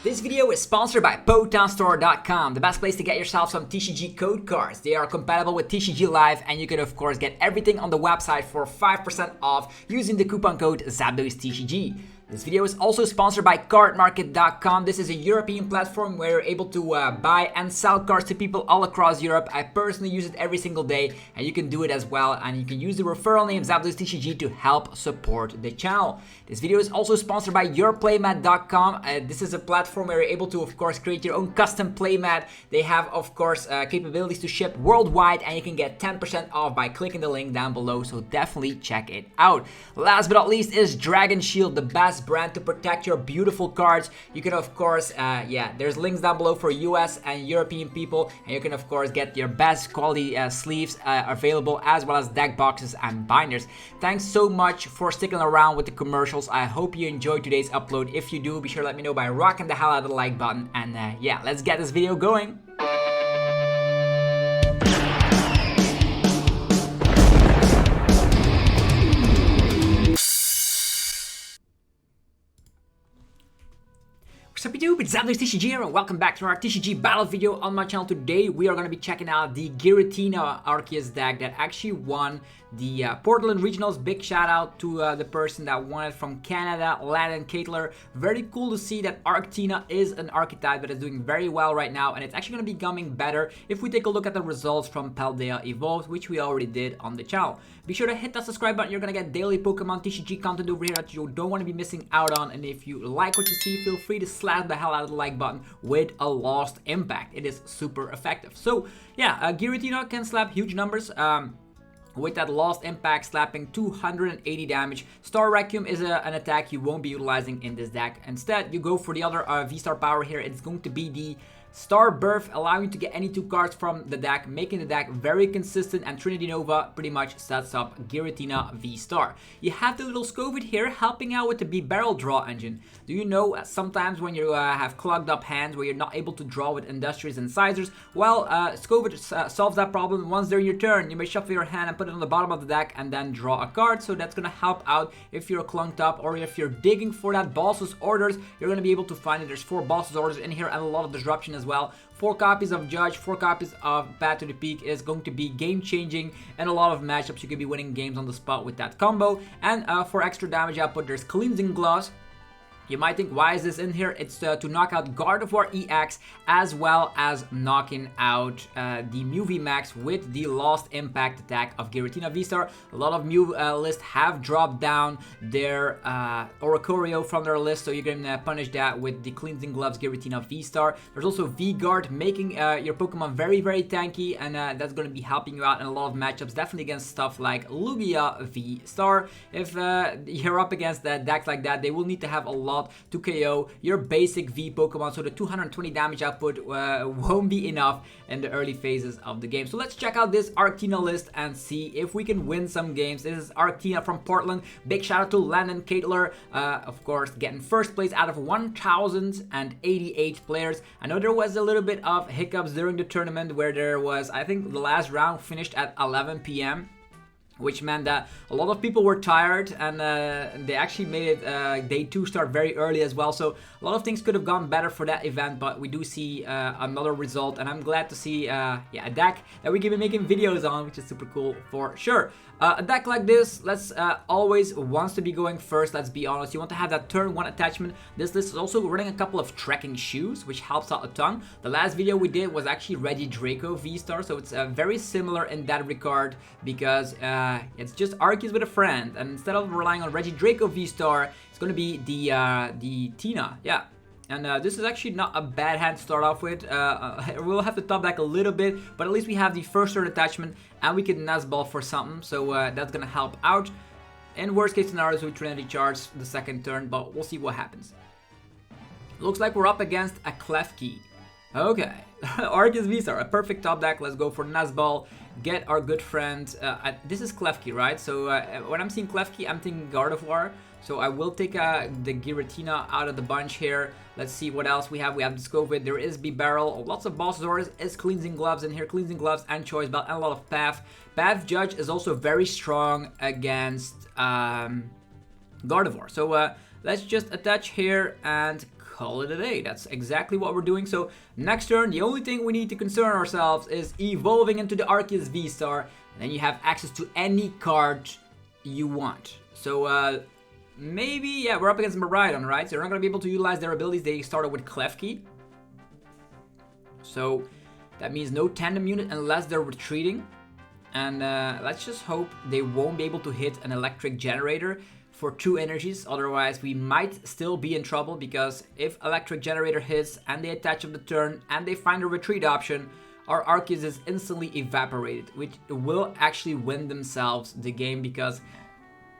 This video is sponsored by PotownStore.com, the best place to get yourself some TCG code cards. They are compatible with TCG Live, and you can of course get everything on the website for 5% off using the coupon code ZapDoseTCG. This video is also sponsored by Cardmarket.com. This is a European platform where you're able to buy and sell cards to people all across Europe. I personally use it every single day, and you can do it as well. And you can use the referral name ZapDoseTCG to help support the channel. This video is also sponsored by YourPlaymat.com. This is a platform where you're able to, of course, create your own custom playmat. They have, of course, capabilities to ship worldwide, and you can get 10% off by clicking the link down below. So definitely check it out. Last but not least is Dragon Shield, the best brand to protect your beautiful cards. You can of course there's links down below for US and European people, and you can of course get your best quality sleeves available, as well as deck boxes and binders. Thanks so much for sticking around with the commercials. I hope you enjoyed today's upload. If you do, be sure to let me know by rocking the hell out of the like button, and let's get this video going. Sup YouTube, it's ZapDoseTCG here, and welcome back to our TCG battle video on my channel. Today we are going to be checking out the Giratina Arceus deck that actually won the Portland Regionals. Big shout out to the person that won it from Canada, Landen Kaetler. Very cool to see that ArcTina is an archetype that is doing very well right now, and it's actually going to be becoming better if we take a look at the results from Paldea Evolved, which we already did on the channel. Be sure to hit that subscribe button. You're going to get daily Pokemon TCG content over here that you don't want to be missing out on, and if you like what you see, feel free to slap the hell out of the like button with a lost impact. It is super effective. So yeah, Giratina can slap huge numbers. With that lost impact slapping 280 damage. Star Requiem is an attack you won't be utilizing in this deck. Instead, you go for the other V-Star power here. It's going to be the Star Birth, allowing you to get any two cards from the deck, making the deck very consistent, and Trinity Nova pretty much sets up Giratina V-Star. You have the little Skwovet here helping out with the Bibarel draw engine. Do you know sometimes when you have clogged up hands where you're not able to draw with Industrious and Sizers? Well, Skwovet solves that problem. Once they're in your turn, you may shuffle your hand and put it on the bottom of the deck and then draw a card. So that's going to help out if you're clunked up, or if you're digging for that boss's orders, you're going to be able to find it. There's 4 boss's orders in here and a lot of disruption as well. 4 copies of Judge, 4 copies of Path to the Peak is going to be game changing, and a lot of matchups you could be winning games on the spot with that combo. And for extra damage output, there's Cleansing Gloves. You might think, why is this in here? It's to knock out Gardevoir EX, as well as knocking out the Mew VMAX with the Lost Impact attack of Giratina V-Star. A lot of Mew lists have dropped down their Oricorio from their list, so you can punish that with the Cleansing Gloves Giratina V-Star. There's also V-Guard, making your Pokemon very, very tanky, and that's going to be helping you out in a lot of matchups, definitely against stuff like Lugia V-Star. If you're up against decks like that, they will need to have a lot to KO your basic V Pokemon, so the 220 damage output won't be enough in the early phases of the game. So let's check out this ArcTina list and see if we can win some games. This is ArcTina from Portland. Big shout out to Landen Kaetler, of course, getting first place out of 1,088 players. I know there was a little bit of hiccups during the tournament where there was, I think the last round finished at 11 p.m. which meant that a lot of people were tired, and they actually made it day 2 start very early as well. So a lot of things could have gone better for that event, but we do see another result, and I'm glad to see a deck that we can be making videos on, which is super cool for sure. A deck like this, always wants to be going first, let's be honest. You want to have that turn 1 attachment. This list is also running a couple of trekking shoes, which helps out a ton. The last video we did was actually Regidrago V-Star, so it's very similar in that regard, because it's just Arceus with a friend, and instead of relying on Regidrago V-Star, it's going to be the Tina, yeah. And this is actually not a bad hand to start off with. We'll have to top deck a little bit, but at least we have the first turn attachment, and we can Nest Ball for something, so that's going to help out. In worst case scenarios, we Trinity Charge the second turn, but we'll see what happens. Looks like we're up against a Klefki. Okay, Arceus V-Star, a perfect top deck. Let's go for Nest Ball, get our good friend. This is Klefki, right? So when I'm seeing Klefki, I'm thinking Gardevoir. So I will take the Giratina out of the bunch here. Let's see what else we have. We have the Skwovet. There is Bibarel. Lots of bosses orders. Is Cleansing Gloves in here. Cleansing Gloves and Choice Belt and a lot of Path. Path Judge is also very strong against Gardevoir. So let's just attach here and call it a day. That's exactly what we're doing. So next turn, the only thing we need to concern ourselves is evolving into the Arceus VSTAR, and then you have access to any card you want. So maybe, yeah, we're up against Miraidon, right? So they're not going to be able to utilize their abilities. They started with Klefki. So that means no tandem unit unless they're retreating. And let's just hope they won't be able to hit an electric generator for 2 energies. Otherwise, we might still be in trouble, because if electric generator hits and they attach on the turn and they find a retreat option, our Arceus is instantly evaporated, which will actually win themselves the game, because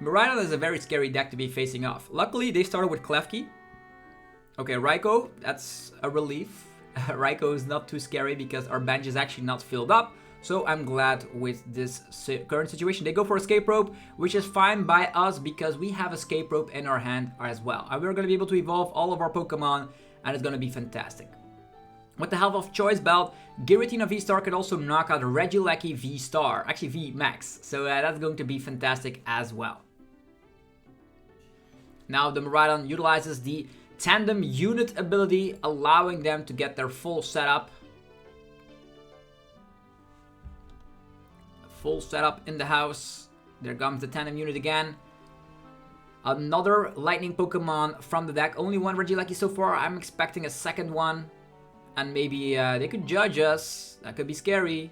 Miraidon is a very scary deck to be facing off. Luckily, they started with Klefki. Okay, Raikou, that's a relief. Raikou is not too scary because our bench is actually not filled up. So I'm glad with this current situation. They go for Escape Rope, which is fine by us because we have Escape Rope in our hand as well. And we're going to be able to evolve all of our Pokemon, and it's going to be fantastic. With the help of Choice Belt, Giratina VSTAR can also knock out Regieleki VSTAR, actually VMAX. So that's going to be fantastic as well. Now the Miraidon utilizes the Tandem Unit ability, allowing them to get their full setup. Full setup in the house. There comes the Tandem Unit again. Another Lightning Pokemon from the deck. Only one Regieleki so far. I'm expecting a second one. And maybe they could judge us. That could be scary.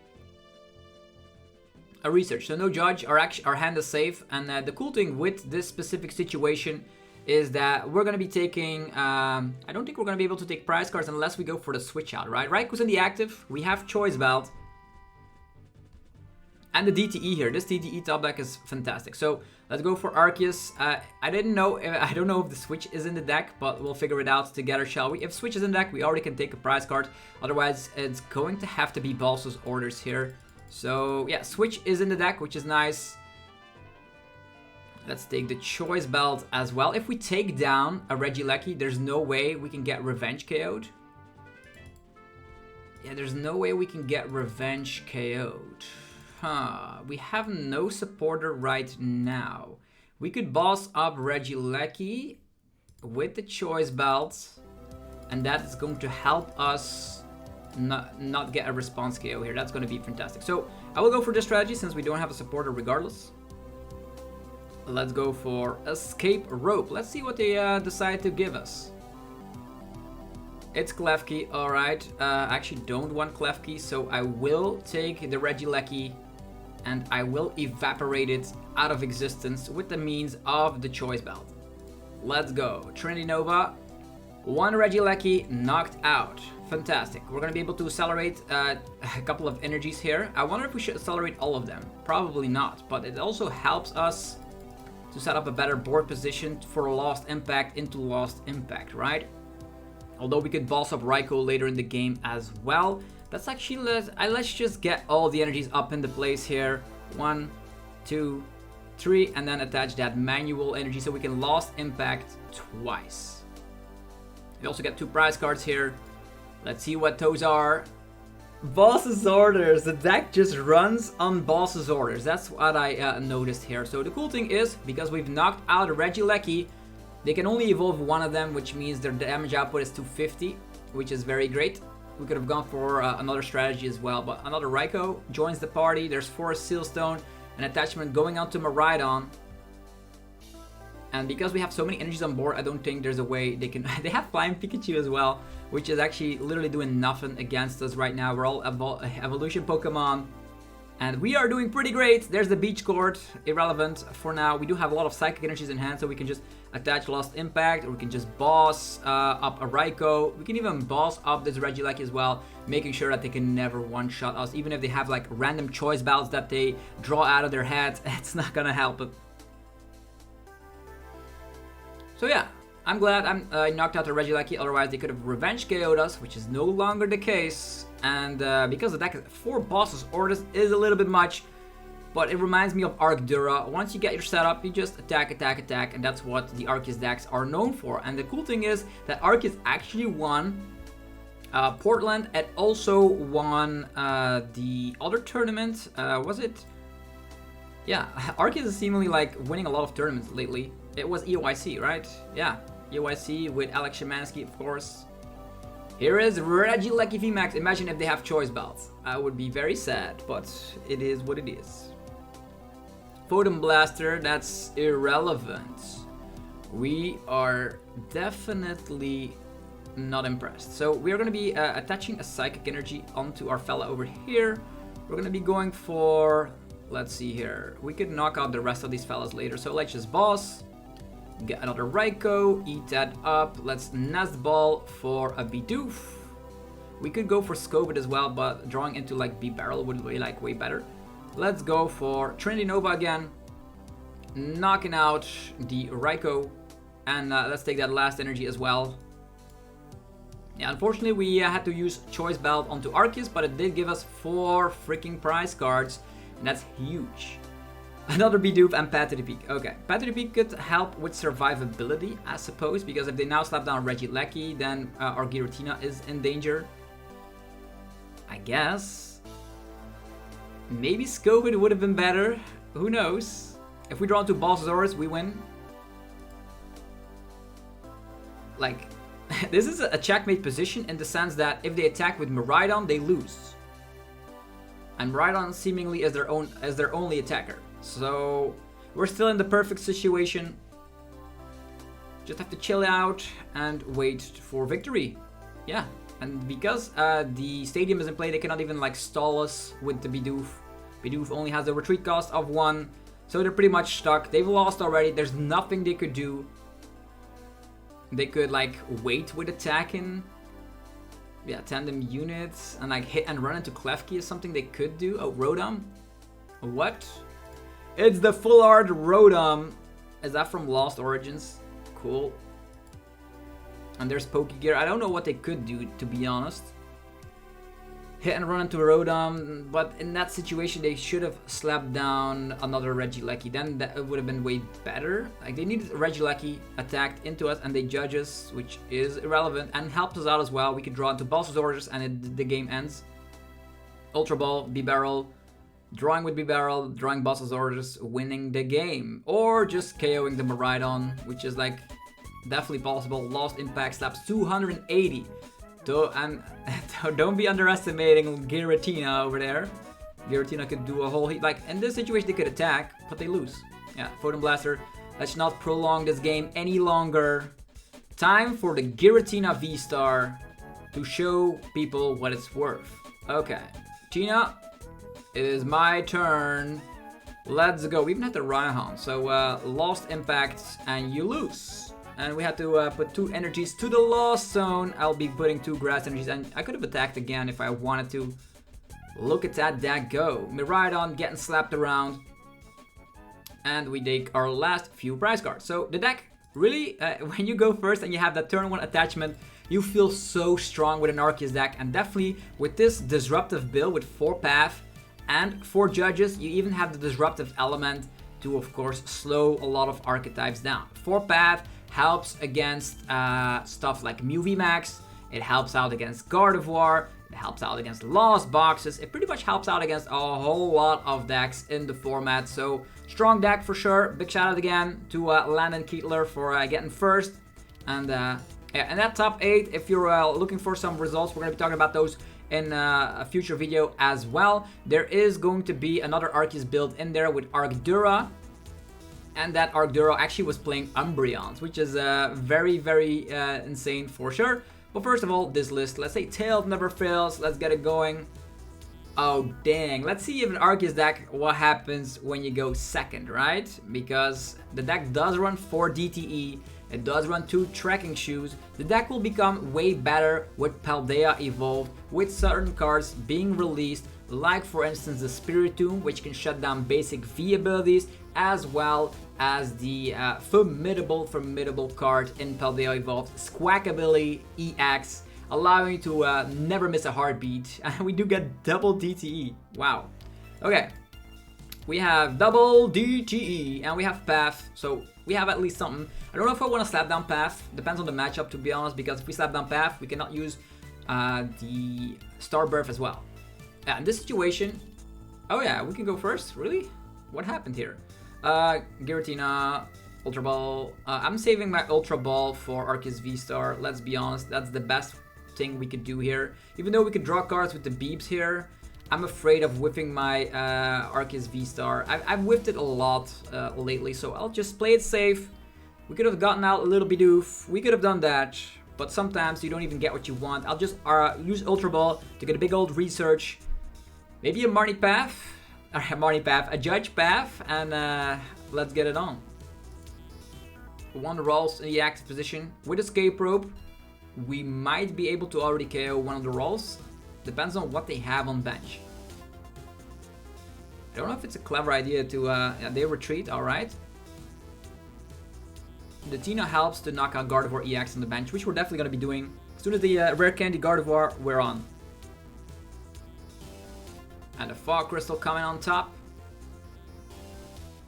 A research. So no judge. Our hand is safe. And the cool thing with this specific situation is that we're going to be taking... I don't think we're going to be able to take prize cards unless we go for the switch out, right? Raiku's in the active. We have Choice Belt. And the DTE here. This DTE top deck is fantastic. So let's go for Arceus. I don't know if the Switch is in the deck, but we'll figure it out together, shall we? If Switch is in the deck, we already can take a prize card. Otherwise, it's going to have to be Balsa's Orders here. So yeah, Switch is in the deck, which is nice. Let's take the Choice Belt as well. If we take down a Regieleki, there's no way we can get Revenge KO'd. Yeah, there's no way we can get Revenge KO'd. We have no supporter right now. We could boss up Regieleki with the Choice Belt, and that is going to help us not get a response KO here. That's going to be fantastic. So I will go for this strategy since we don't have a supporter regardless. Let's go for Escape Rope. Let's see what they decide to give us. It's Klefki, alright. I actually don't want Klefki, so I will take the Regieleki and I will evaporate it out of existence with the means of the Choice Belt. Let's go. Trinity Nova. One Regieleki knocked out. Fantastic. We're going to be able to accelerate a couple of energies here. I wonder if we should accelerate all of them. Probably not, but it also helps us to set up a better board position for Lost Impact into Lost Impact, right? Although we could boss up Raikou later in the game as well. Let's actually, let's just get all the energies up into place here. 1, 2, 3, and then attach that manual energy so we can Lost Impact twice. We also get 2 prize cards here. Let's see what those are. Boss's Orders. The deck just runs on Boss's Orders. That's what I noticed here. So the cool thing is, because we've knocked out a Regieleki, they can only evolve one of them, which means their damage output is 250, which is very great. We could have gone for another strategy as well, but another Raikou joins the party. There's Forest Sealstone, an attachment going out to Miraidon. And because we have so many energies on board, I don't think there's a way they can... They have Flying Pikachu as well, which is actually literally doing nothing against us right now. We're all evolution Pokemon. And we are doing pretty great. There's the Beach Court, irrelevant for now. We do have a lot of Psychic energies in hand, so we can just attach Lost Impact, or we can just boss up a Raikou. We can even boss up this Regieleki as well, making sure that they can never one-shot us. Even if they have like random Choice Belts that they draw out of their heads, it's not gonna help it. So yeah, I'm glad I knocked out the Regieleki, otherwise they could have Revenge KO'd us, which is no longer the case. And because the deck 4 Boss's Orders is a little bit much, but it reminds me of Arcdura. Once you get your setup, you just attack, attack, attack, and that's what the Arceus decks are known for. And the cool thing is that Arceus actually won Portland and also won the other tournament. Was it? Yeah, Arceus is seemingly like winning a lot of tournaments lately. It was EOIC, right? Yeah. UIC with Alex Szymanski, of course. Here is Regieleki VMAX. Imagine if they have choice belts. I would be very sad, but it is what it is. Photon Blaster, that's irrelevant. We are definitely not impressed. So we are going to be attaching a Psychic Energy onto our fella over here. We're going to be going for, let's see here. We could knock out the rest of these fellas later. So let's just boss. Get another Raikou, eat that up. Let's Nest Ball for a Bidoof. We could go for Skwovet as well, but drawing into like Bibarel would be like way better. Let's go for Trinity Nova again. Knocking out the Raikou. And let's take that last energy as well. Yeah, unfortunately we had to use Choice Belt onto Arceus, but it did give us 4 freaking prize cards. And that's huge. Another Bidoof and Path to the Peak. Okay, Path to the Peak could help with survivability, I suppose, because if they now slap down Regieleki, then our Giratina is in danger. I guess. Maybe Skwovet would have been better. Who knows? If we draw into Balsasaurus, we win. Like, this is a checkmate position in the sense that if they attack with Miraidon, they lose. And Miraidon seemingly is their only attacker. So we're still in the perfect situation. Just have to chill out and wait for victory. Yeah, and because the stadium is in play, they cannot even like stall us with the Bidoof. Bidoof only has a retreat cost of 1, so they're pretty much stuck. They've lost already. There's nothing they could do. They could like wait with attacking. Yeah, tandem units and like hit and run into Klefki is something they could do. Oh, Rotom. What? It's the full art Rotom. Is that from Lost Origins? Cool. And there's Pokegear. I don't know what they could do, to be honest. Hit and run into Rotom, but in that situation they should have slapped down another Regieleki. Then that would have been way better. Like they needed Regieleki attacked into us and they judge us, which is irrelevant and helped us out as well. We could draw into Balsasaurus and the game ends. Ultra Ball, Bibarel. Drawing with Bibarel, drawing Balsasaurus, winning the game. Or just KOing the Miraidon, which is like definitely possible. Lost Impact slaps 280. And don't be underestimating Giratina over there. Giratina could do a whole heat. Like in this situation they could attack, but they lose. Yeah, Photon Blaster. Let's not prolong this game any longer. Time for the Giratina V-STAR to show people what it's worth. Okay, Tina. It is my turn. Let's go. We even had the Raihan. So lost impact and you lose. And we had to put 2 energies to the lost zone. I'll be putting 2 grass energies and I could have attacked again if I wanted to. Look at that deck go. Miraidon getting slapped around. And we take our last few prize cards. So the deck really, when you go first and you have that turn 1 attachment, you feel so strong with an Arceus deck. And definitely with this disruptive build with 4 path and 4 judges, you even have the disruptive element to, of course, slow a lot of archetypes down. 4 path helps against stuff like Mew VMAX. It helps out against Gardevoir. It helps out against Lost Boxes. It pretty much helps out against a whole lot of decks in the format. So strong deck for sure. Big shout out again to Landen Kaetler for getting first. And yeah, and that top 8, if you're looking for some results, we're going to be talking about those in a future video as well. There is going to be another Arceus build in there with Arcdura. And that Arcdura actually was playing Umbreons, which is very, very insane for sure. But first of all, this list, let's say Tails never fails. Let's get it going. Oh, dang. Let's see if an Arceus deck, what happens when you go second, right? Because the deck does run 4 DTE. It does run 2 trekking shoes. The deck will become way better with Paldea evolved, with certain cards being released, like for instance the Spiritomb, which can shut down basic V abilities, as well as the formidable card in Paldea evolved, Squawkabilly EX, allowing you to never miss a heartbeat. And we do get double DTE. Wow. Okay. We have double DTE and we have Path, so we have at least something. I don't know if I want to slap down Path. Depends on the matchup, to be honest, because if we slap down Path, we cannot use the Star Birth as well. In this situation, oh yeah, we can go first. Really? What happened here? Giratina, Ultra Ball. I'm saving my Ultra Ball for Arceus V-STAR. Let's be honest, that's the best thing we could do here. Even though we could draw cards with the Beeps here, I'm afraid of whiffing my Arceus V-STAR. I've whiffed it a lot lately, so I'll just play it safe. We could have gotten out a little Bidoof. We could have done that, but sometimes you don't even get what you want. I'll just use Ultra Ball to get a big old research. Maybe a Marnie Path, a Judge Path, and let's get it on. One rolls in the active position. With Escape Rope, we might be able to already KO one of the rolls. Depends on what they have on bench. I don't know if it's a clever idea to... yeah, they retreat, alright. Giratina helps to knock out Gardevoir EX on the bench, which we're definitely going to be doing. As soon as the Rare Candy Gardevoir, we're on. And the Fog Crystal coming on top.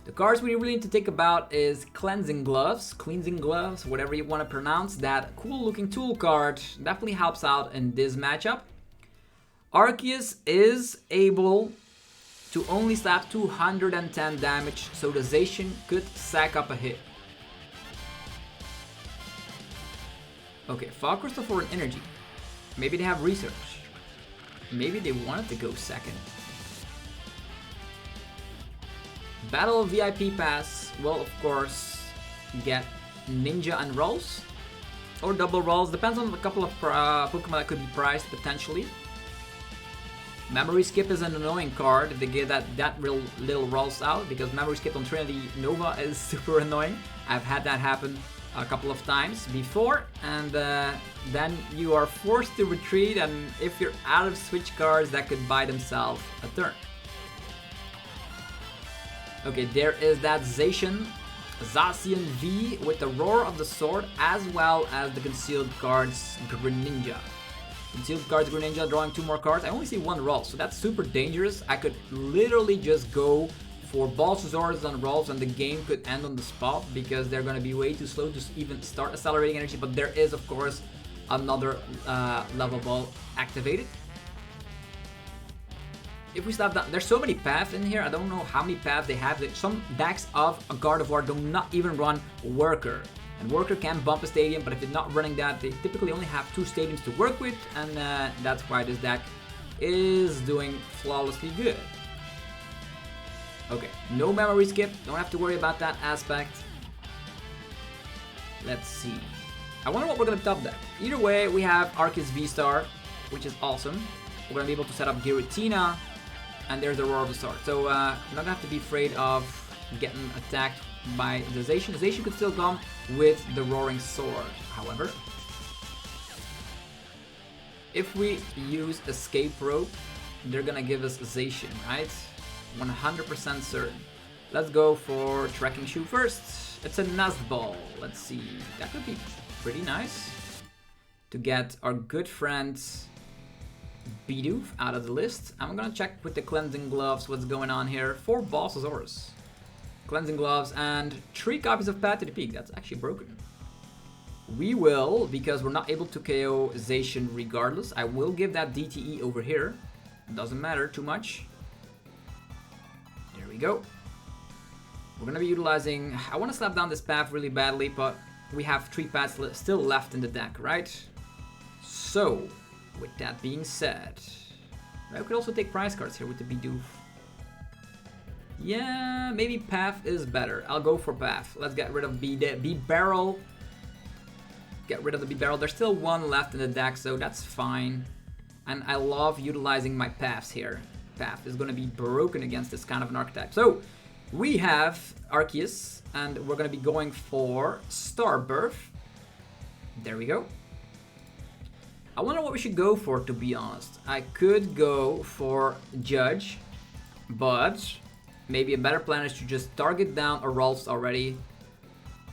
The cards we really need to think about is Cleansing Gloves, whatever you want to pronounce. That cool looking tool card definitely helps out in this matchup. Arceus is able to only slap 210 damage, so the Zacian could sack up a hit. Okay, Fog Crystal for an energy. Maybe they have research. Maybe they wanted to go second. Battle VIP Pass will of course get Ninja and rolls. Or double rolls, depends on a couple of Pokemon that could be priced potentially. Memory Skip is an annoying card if they get that real little rolls out, because Memory Skip on Trinity Nova is super annoying. I've had that happen a couple of times before, and then you are forced to retreat, and if you're out of switch cards, that could buy themselves a turn. Okay, there is that Zacian V with the Roar of the Sword, as well as the Concealed Cards Greninja. Concealed Cards Greninja drawing 2 more cards. I only see 1 roll, so that's super dangerous. I could literally just go for Balsasaurus on rolls and the game could end on the spot, because they're going to be way too slow to even start accelerating energy. But there is of course another level ball activated. If we stop down, there's so many paths in here, I don't know how many paths they have. Some decks of a Gardevoir do not even run Worker. And Worker can bump a stadium, but if they're not running that, they typically only have 2 stadiums to work with, and that's why this deck is doing flawlessly good. Okay, no Memory Skip, don't have to worry about that aspect. Let's see. I wonder what we're going to top deck. Either way, we have Arceus V-STAR, which is awesome. We're going to be able to set up Giratina, and there's the Roar of the Sword. So I'm not going to have to be afraid of getting attacked by the Zacian. The Zacian could still come with the Roaring Sword, however. If we use Escape Rope, they're going to give us Zacian, right? 100% certain. Let's go for Trekking Shoe first. It's a Nest Ball. Let's see. That could be pretty nice to get our good friend Bidoof out of the list. I'm gonna check with the Cleansing Gloves what's going on here. 4 Balsasaurus. Cleansing Gloves and 3 copies of Path to the Peak. That's actually broken. We will, because we're not able to KO Zacian regardless, I will give that DTE over here. Doesn't matter too much. There we go. We're gonna be utilizing... I want to slap down this path really badly, but we have 3 paths still left in the deck, right? So, with that being said, I could also take prize cards here with the Bidoof. Yeah, maybe Path is better. I'll go for Path. Let's get rid of Bibarel. Get rid of the Bibarel. There's still 1 left in the deck, so that's fine. And I love utilizing my Paths here. Path is going to be broken against this kind of an archetype. So, we have Arceus, and we're going to be going for Starbirth. There we go. I wonder what we should go for, to be honest. I could go for Judge, but maybe a better plan is to just target down a Rolfs already.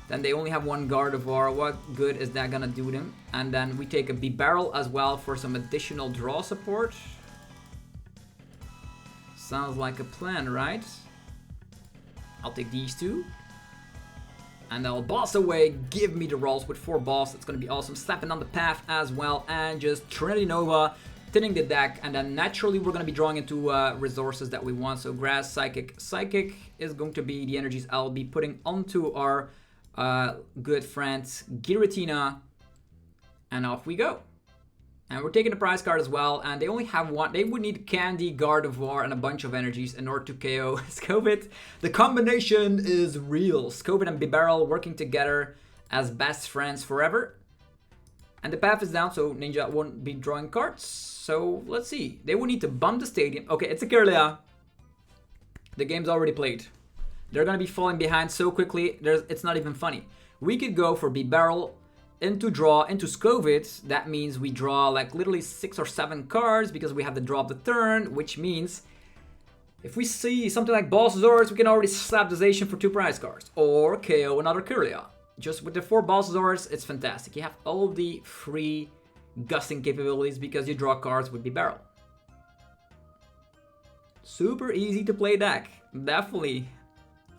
Then they only have 1 Gardevoir. What good is that gonna do them? And then we take a Bibarel as well for some additional draw support. Sounds like a plan, right? I'll take these 2. And they'll boss away, give me the rolls with 4 balls. That's going to be awesome. Slapping on the path as well. And just Trinity Nova, thinning the deck. And then naturally we're going to be drawing into resources that we want. So Grass, Psychic. Psychic is going to be the energies I'll be putting onto our good friends Giratina, and off we go. And we're taking the prize card as well, and they only have one. They would need Candy, Gardevoir, and a bunch of energies in order to KO Skwovet. The combination is real. Skwovet and Bibarel working together as best friends forever. And the path is down, so Ninja won't be drawing cards. So let's see. They will need to bump the stadium. Okay, it's a Kirlia. The game's already played. They're gonna be falling behind so quickly, it's not even funny. We could go for Bibarel into draw, into Skwovet. That means we draw like literally 6 or 7 cards because we have the draw of the turn, which means if we see something like Balsasaurus, we can already slap the Zacian for 2 prize cards. Or KO another Kirlia. Just with the 4 Balsasaurus, it's fantastic. You have all the free gusting capabilities because you draw cards with Bibarel. Super easy to play deck, definitely.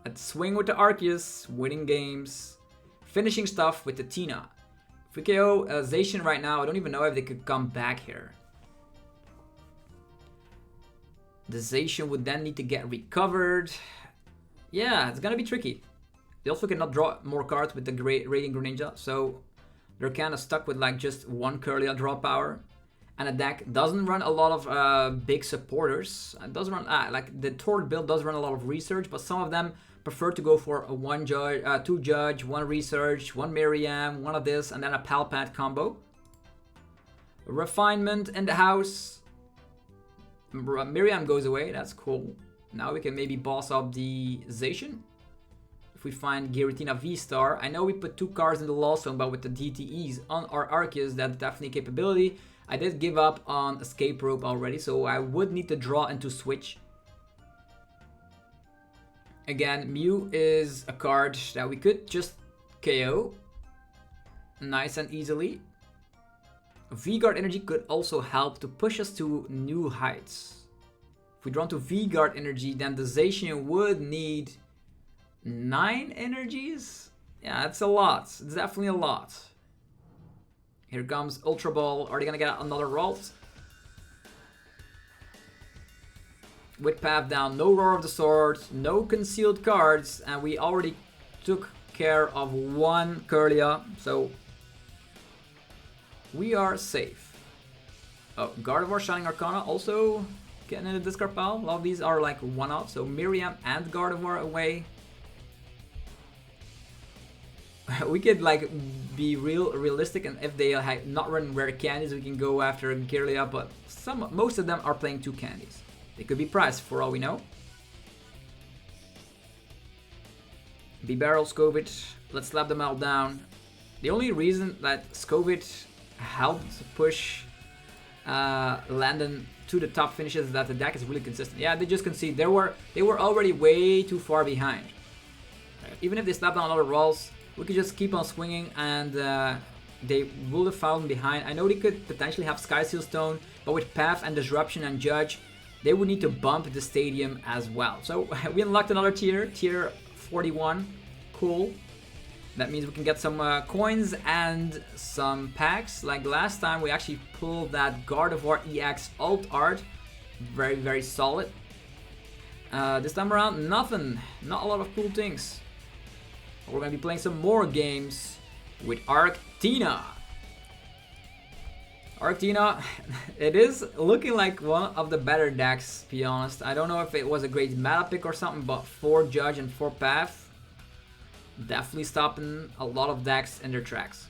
At swing with the Arceus, winning games, finishing stuff with the Tina. If we KO Zacian right now, I don't even know if they could come back here. The Zacian would then need to get recovered. Yeah, it's gonna be tricky. They also cannot draw more cards with the Radiant Greninja, so they're kind of stuck with like just 1 Kirlia draw power. And a deck doesn't run a lot of big supporters. It does run, like the Tord build does run a lot of research, but some of them prefer to go for a 1 Judge, 2 Judge, 1 Research, 1 Miriam, 1 of this, and then a Palpat combo. Refinement in the house. Miriam goes away, that's cool. Now we can maybe boss up the Zacian. If we find Giratina VSTAR. I know we put 2 cards in the lost zone, but with the DTEs on our Arceus, that's definitely a capability. I did give up on Escape Rope already, so I would need to draw into Switch. Again, Mew is a card that we could just KO. Nice and easily. V-Guard Energy could also help to push us to new heights. If we draw into V-Guard Energy, then the Zacian would need 9 energies? Yeah, that's a lot. It's definitely a lot. Here comes Ultra Ball. Are they gonna get another Ralt? With path down, no Roar of the Sword, no concealed cards, and we already took care of 1 Kirlia, so we are safe. Oh, Gardevoir, Shining Arcana also getting in the discard pile. A lot of these are like one-off, so Miriam and Gardevoir away. We could like be realistic, and if they have not run rare candies, we can go after Kirlia, but most of them are playing 2 candies. They could be priced for all we know. Bibarel, Skwovet, let's slap them all down. The only reason that Skwovet helped push Landen to the top finishes is that the deck is really consistent. Yeah, they just concede. They were already way too far behind. Even if they slap down other rolls, we could just keep on swinging and they will have fallen behind. I know they could potentially have Sky Seal Stone, but with Path and Disruption and Judge, they would need to bump the stadium as well. So we unlocked another tier 41. Cool. That means we can get some coins and some packs. Like last time, we actually pulled that Gardevoir EX Alt Art. Very, very solid. This time around, nothing. Not a lot of cool things. We're going to be playing some more games with ArcTina. ArcTina, it is looking like one of the better decks, to be honest. I don't know if it was a great meta pick or something, but 4 Judge and 4 Path, definitely stopping a lot of decks in their tracks.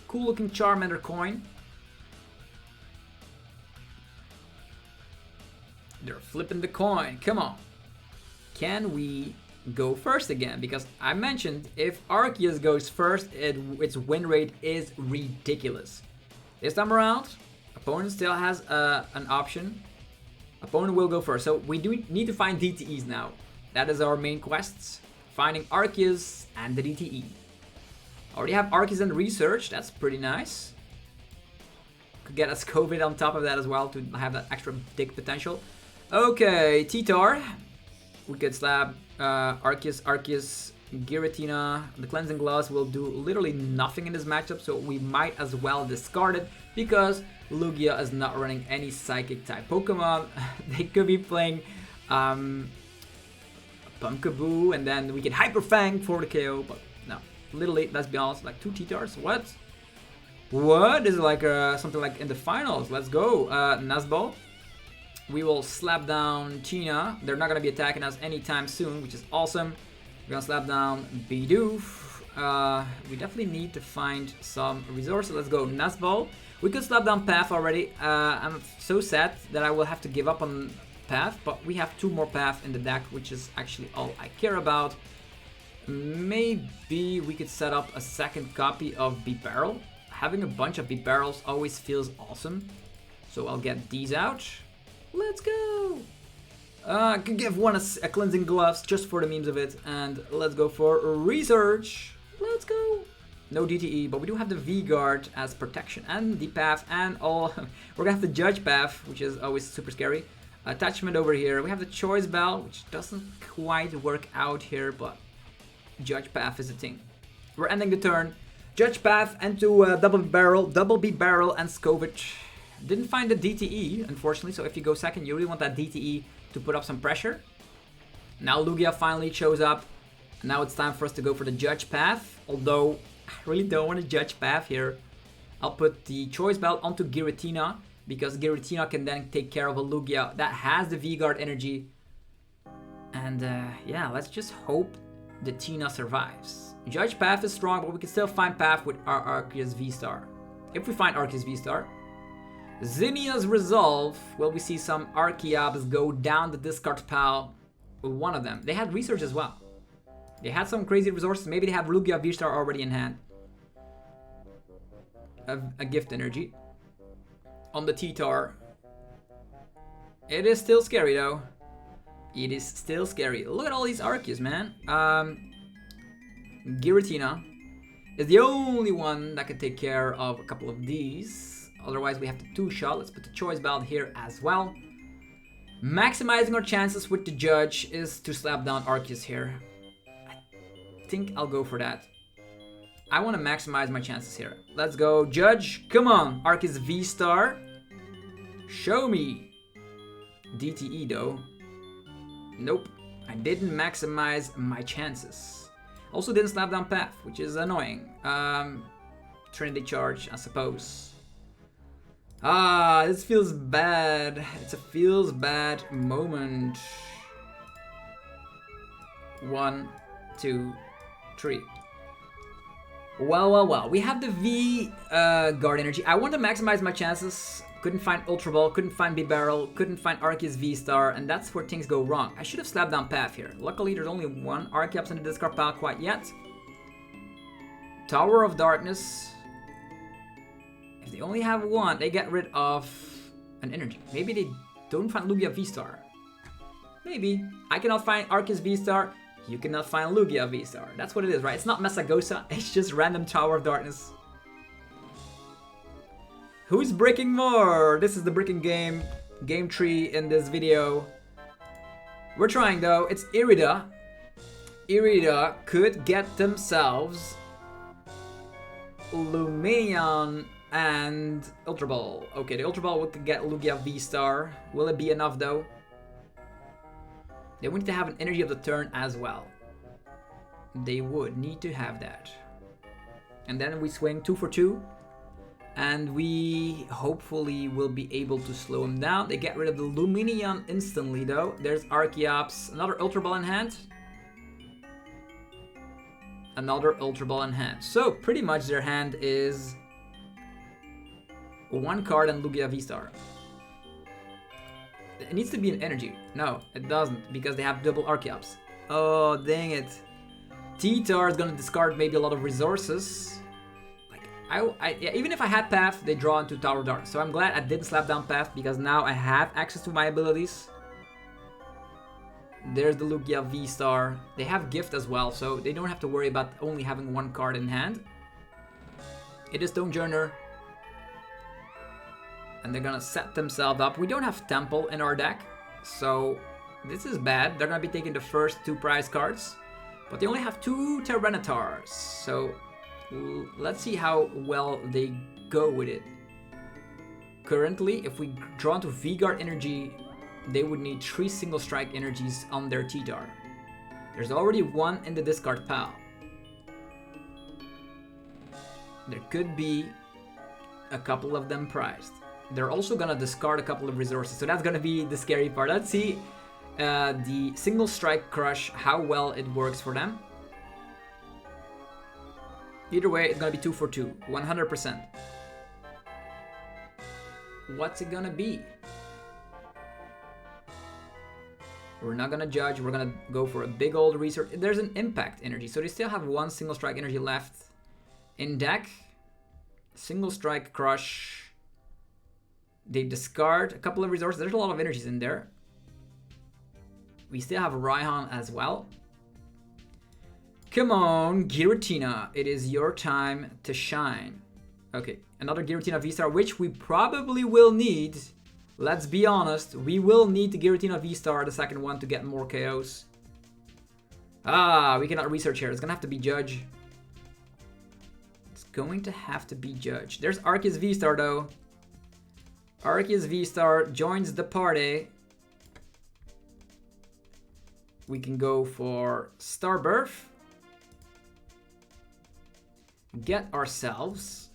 Cool looking Charmander coin. They're flipping the coin, come on. Can we go first again? Because I mentioned if Arceus goes first, its win rate is ridiculous. This time around, opponent still has an option. Opponent will go first. So we do need to find DTEs now. That is our main quests. Finding Arceus and the DTE. Already have Arceus and Research. That's pretty nice. Could get a Skwovet on top of that as well to have that extra dig potential. Okay, T-Tar. We could slap Arceus, Giratina. The Cleansing Gloves will do literally nothing in this matchup, so we might as well discard it because Lugia is not running any Psychic type Pokemon. They could be playing Pumpkaboo, and then we get Hyper Fang for the KO, but no. Little late, let's be honest, like 2 T-Tars, what? What? This is like something like in the finals, let's go. Nuzball. We will slap down Tina. They're not going to be attacking us anytime soon, which is awesome. We're going to slap down Bidoof. We definitely need to find some resources. Let's go Nuzball. We could slap down Path already. I'm so sad that I will have to give up on Path, but we have 2 more Path in the deck, which is actually all I care about. Maybe we could set up a second copy of Bibarel. Having a bunch of Bibarels always feels awesome. So I'll get these out. Let's go! I could give one a Cleansing Gloves just for the memes of it. And let's go for Research. Let's go! No DTE, but we do have the V-Guard as protection and the Path and all. We're gonna have the Judge Path, which is always super scary. Attachment over here. We have the Choice Bell, which doesn't quite work out here, but Judge Path is a thing. We're ending the turn. Judge Path into Double Bibarel, and Skwovet. Didn't find the DTE, unfortunately, so if you go second, you really want that DTE to put up some pressure. Now Lugia finally shows up. Now it's time for us to go for the Judge Path, although I really don't want a Judge Path here. I'll put the Choice Belt onto Giratina, because Giratina can then take care of a Lugia that has the V-Guard energy. And yeah, let's just hope the Tina survives. Judge Path is strong, but we can still find Path with our Arceus VSTAR. If we find Arceus VSTAR. Zinnia's Resolve. Well, we see some Archeops go down the discard pile. One of them. They had research as well. They had some crazy resources. Maybe they have Lugia VSTAR already in hand. A gift energy. On the T-Tar. It is still scary though. It is still scary. Look at all these Arceus, man. Giratina is the only one that can take care of a couple of these. Otherwise, we have the 2-shot. Let's put the Choice Belt here as well. Maximizing our chances with the Judge is to slap down Arceus here. I think I'll go for that. I want to maximize my chances here. Let's go, Judge. Come on, Arceus VSTAR. Show me. DTE though. Nope. I didn't maximize my chances. Also didn't slap down Path, which is annoying. Trinity Charge, I suppose. This feels bad. It's a feels bad moment. 1, 2, 3. Well. We have the V guard energy. I want to maximize my chances. Couldn't find Ultra Ball, couldn't find Bibarel, couldn't find Arceus VSTAR, and that's where things go wrong. I should have slapped down Path here. Luckily, there's only one Arceus in the discard pile quite yet. Tower of Darkness. If they only have one, they get rid of an energy. Maybe they don't find Lugia VSTAR. Maybe. I cannot find Arceus VSTAR. You cannot find Lugia VSTAR. That's what it is, right? It's not Mesagosa. It's just random Tower of Darkness. Who's bricking more? This is the bricking game tree in this video. We're trying though. It's Irida. Irida could get themselves Lumineon and Ultra Ball. Okay, the Ultra Ball could get Lugia VSTAR. Will it be enough though? They would need to have an energy of the turn as well. They would need to have that. And then we swing 2 for 2. And we hopefully will be able to slow him down. They get rid of the Lumineon instantly though. There's Archeops. Another Ultra Ball in hand. Another Ultra Ball in hand. So pretty much their hand is 1 card and Lugia VSTAR. It needs to be an energy. No, it doesn't, because they have double Archeops. Oh, dang it. T-Tar is gonna discard maybe a lot of resources. Yeah, even if I had Path, they draw into Tower of Darkness. So I'm glad I didn't slap down Path, because now I have access to my abilities. There's the Lugia VSTAR. They have Gift as well, so they don't have to worry about only having 1 card in hand. It is Stonejourner. And they're gonna set themselves up. We don't have Temple in our deck, so this is bad. They're gonna be taking the first 2 prize cards, but they only have 2 Tyrannitars, so let's see how well they go with it. Currently, if we draw into V-Guard energy, they would need 3 single strike energies on their T-Tar. There's already one in the discard pile. There could be a couple of them prized. They're also gonna discard a couple of resources, so that's gonna be the scary part. Let's see the single strike crush, how well it works for them. Either way, it's gonna be 2 for 2, 100%. What's it gonna be? We're not gonna judge, we're gonna go for a big old research. There's an impact energy, so they still have one single strike energy left in deck. Single strike crush. They discard a couple of resources. There's a lot of energies in there. We still have Raihan as well. Come on, Giratina. It is your time to shine. Okay, another Giratina VSTAR, which we probably will need. Let's be honest, we will need the Giratina VSTAR, the second one, to get more KOs. We cannot research here. It's gonna have to be Judge. It's going to have to be Judge. There's Arceus VSTAR though. Arceus VSTAR joins the party. We can go for Star Birth. Get ourselves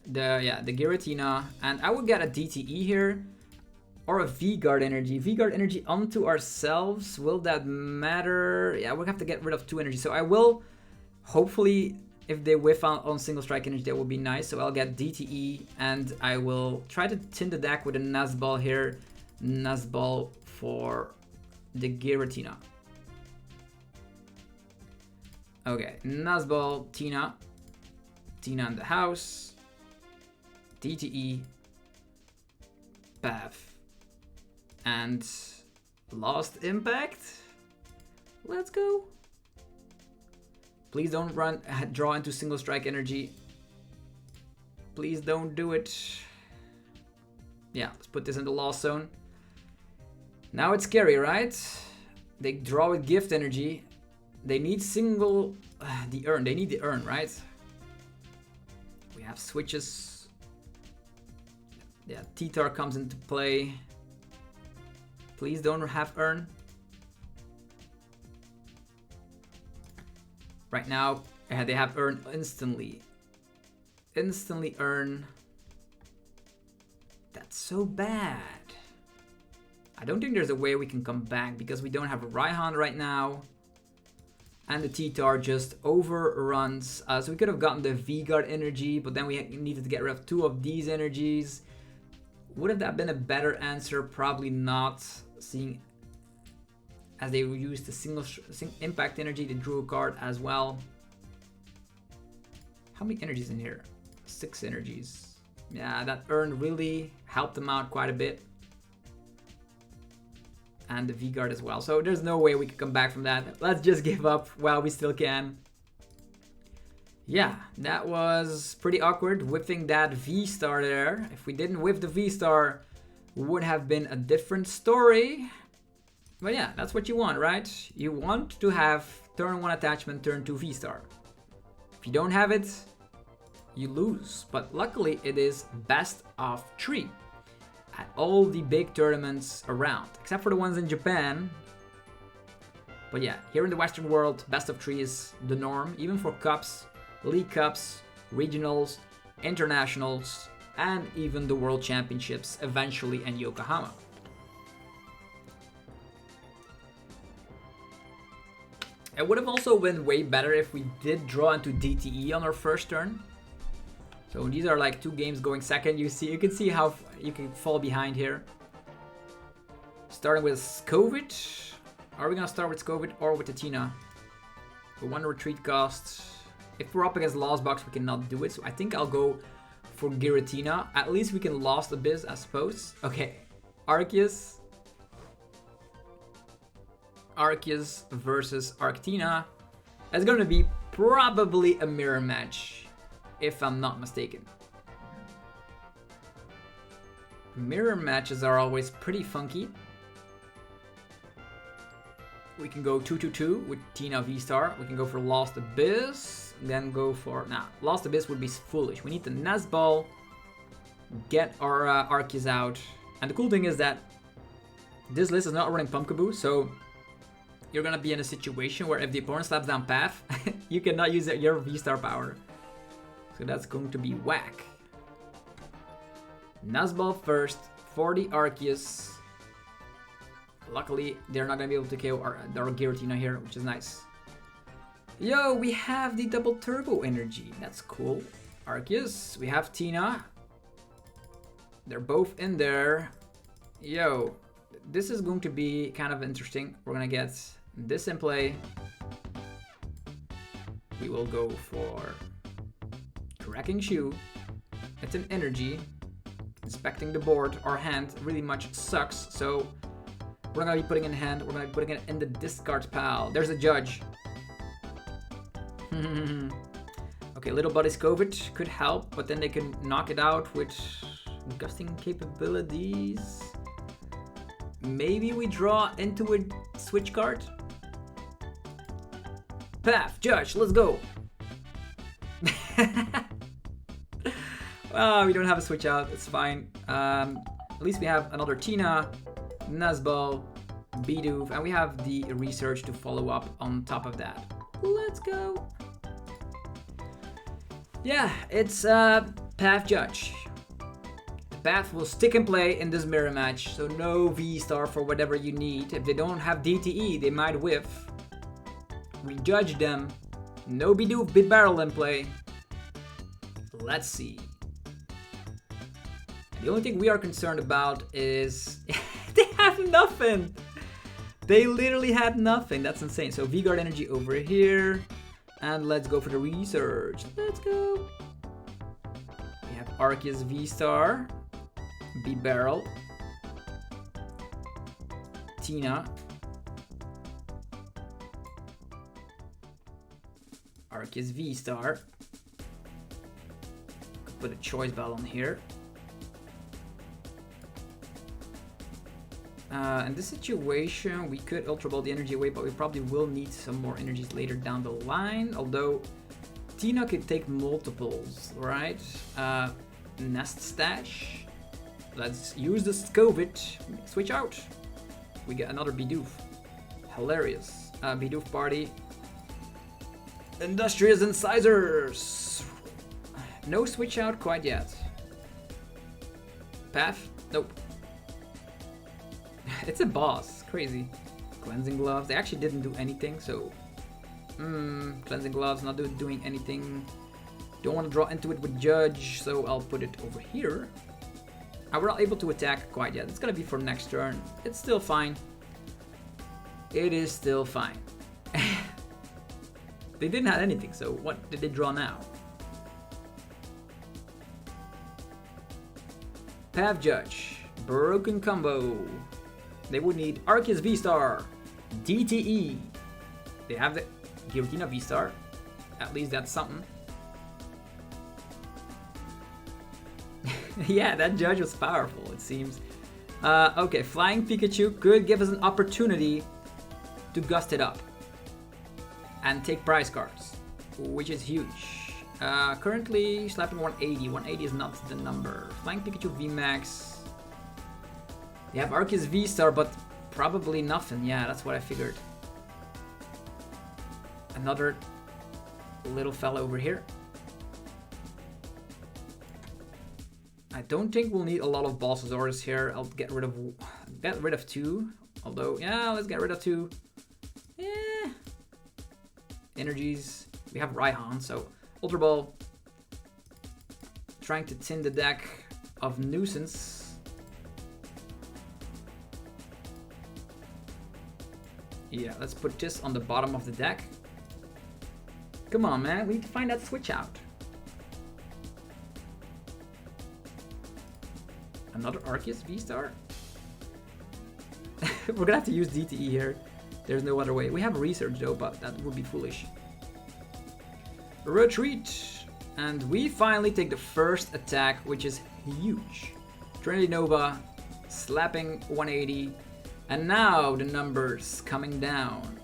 the Giratina, and I would get a DTE here. Or a V-Guard energy. V-Guard energy onto ourselves. Will that matter? Yeah, we'll have to get rid of 2 energy. So I will, hopefully, if they whiff on single strike energy, that will be nice. So I'll get DTE, and I will try to tin the deck with a Nazball here. Nazball for the Giratina. Okay, Nazball, Tina. Tina in the house. DTE. Path. And Lost Impact. Let's go. Please don't draw into single strike energy. Please don't do it. Yeah, let's put this in the lost zone. Now it's scary, right? They draw with gift energy. They need single the urn. They need the urn, right? We have switches. Yeah, T-Tar comes into play. Please don't have urn. Right now, they have urn instantly. Instantly urn. That's so bad. I don't think there's a way we can come back because we don't have a Raihan right now. And the T-Tar just overruns us. We could have gotten the V-Guard energy, but then we needed to get rid of 2 of these energies. Would have that been a better answer? Probably not. Seeing as they used the single impact energy, they drew a card as well. How many energies in here? 6 energies. Yeah, that urn really helped them out quite a bit. And the V-Guard as well. So there's no way we can come back from that. Let's just give up while we still can. Yeah, that was pretty awkward, whiffing that VSTAR there. If we didn't whiff the VSTAR, would have been a different story. But yeah, that's what you want, right? You want to have turn 1 attachment, turn 2 VSTAR. If you don't have it, you lose. But luckily it is best of 3 at all the big tournaments around, except for the ones in Japan. But yeah, here in the Western world, best of 3 is the norm, even for cups, league cups, regionals, internationals, and even the World Championships eventually in Yokohama. It would have also been way better if we did draw into DTE on our first turn. So these are like 2 games going second. You can see how you can fall behind here. Starting with Skwovet. Are we gonna start with Skwovet or with the Tina? For 1 retreat cost. If we're up against Lost Box, we cannot do it. So I think I'll go for Giratina. At least we can Lost Abyss, I suppose. Okay, Arceus versus ArcTina. It's gonna be probably a mirror match, if I'm not mistaken. Mirror matches are always pretty funky. We can go 2-2-2 with Tina VSTAR. We can go for Lost Abyss. Then go for... Nah, Lost Abyss would be foolish. We need the Nazball. Get our Arceus out. And the cool thing is that this list is not running Pumpkaboo, so you're gonna be in a situation where if the opponent slaps down Path, you cannot use your V-Star power. So that's going to be whack. Nuzball first for the Arceus. Luckily, they're not gonna be able to KO our Giratina here, which is nice. Yo, we have the double turbo energy. That's cool. Arceus, we have Tina. They're both in there. Yo, this is going to be kind of interesting. We're gonna get this in play. We will go for Cracking Shoe. It's an energy. Inspecting the board. Our hand really much sucks, so we're gonna be putting it in hand. We're gonna be putting it in the discard pile. There's a Judge. Okay, little buddy Skwovet could help, but then they can knock it out with gusting capabilities. Maybe we draw into a switch card. Path, Judge, let's go. Oh, we don't have a switch out, it's fine. At least we have another Tina, Nuzball, Bidoof, and we have the research to follow up on top of that. Let's go. Yeah, it's Path Judge. The Path will stick and play in this mirror match, so no V-Star for whatever you need. If they don't have DTE, they might whiff. We judge them. No Bidoof Bibarel in play. Let's see. The only thing we are concerned about is they have nothing. They literally had nothing. That's insane. So V-Guard energy over here. And let's go for the research. Let's go. We have Arceus VSTAR, Bibarel, Tina, Arceus VSTAR. Could put a choice bell on here. In this situation, we could Ultra Ball the energy away, but we probably will need some more energies later down the line. Although, Tina could take multiples, right? Nest Stash. Let's use the Skwovet. Switch out. We get another Bidoof. Hilarious. Bidoof party. Industrious Incisors. No switch out quite yet. Path? Nope. It's a boss. Crazy. Cleansing Gloves. They actually didn't do anything, so... Cleansing Gloves not doing anything. Don't want to draw into it with Judge, so I'll put it over here. We're not able to attack quite yet. It's gonna be for next turn. It's still fine. It is still fine. They didn't have anything, so what did they draw now? Path Judge. Broken combo. They would need Arceus VSTAR, DTE. They have the Giratina VSTAR. At least that's something. Yeah, that Judge was powerful, it seems. Okay, Flying Pikachu could give us an opportunity to gust it up and take prize cards, which is huge. Currently slapping 180. 180 is not the number. Flying Pikachu VMAX. They have Arceus VSTAR, but probably nothing. Yeah, that's what I figured. Another little fella over here. I don't think we'll need a lot of Bossasaurus here. I'll get rid of two. Although, yeah, let's get rid of two. Yeah. Energies. We have Raihan, so Ultra Ball. Trying to tin the deck of nuisance. Yeah, let's put this on the bottom of the deck. Come on, man. We need to find that switch out. Another Arceus VSTAR? We're gonna have to use DTE here. There's no other way. We have research though, but that would be foolish. Retreat! And we finally take the first attack, which is huge. Trinity Nova, slapping 180. And now the numbers coming down.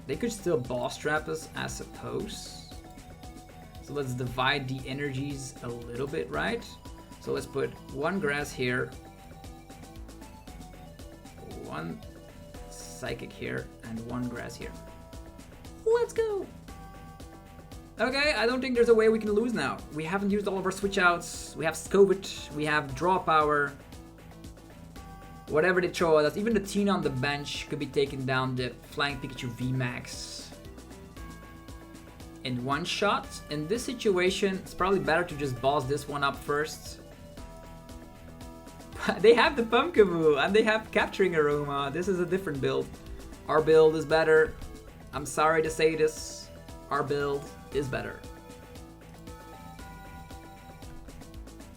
They could still boss trap us, I suppose. So let's divide the energies a little bit, right? So let's put one grass here. One Psychic here and 1 Grass here. Let's go! Okay, I don't think there's a way we can lose now. We haven't used all of our switch outs. We have Skwovet, we have Draw Power. Whatever they throw at us, even the Tina on the bench could be taking down the Flying Pikachu VMAX in one shot. In this situation, it's probably better to just boss this one up first. They have the Pumpkaboo and they have Capturing Aroma. This is a different build. Our build is better. I'm sorry to say this. Our build is better.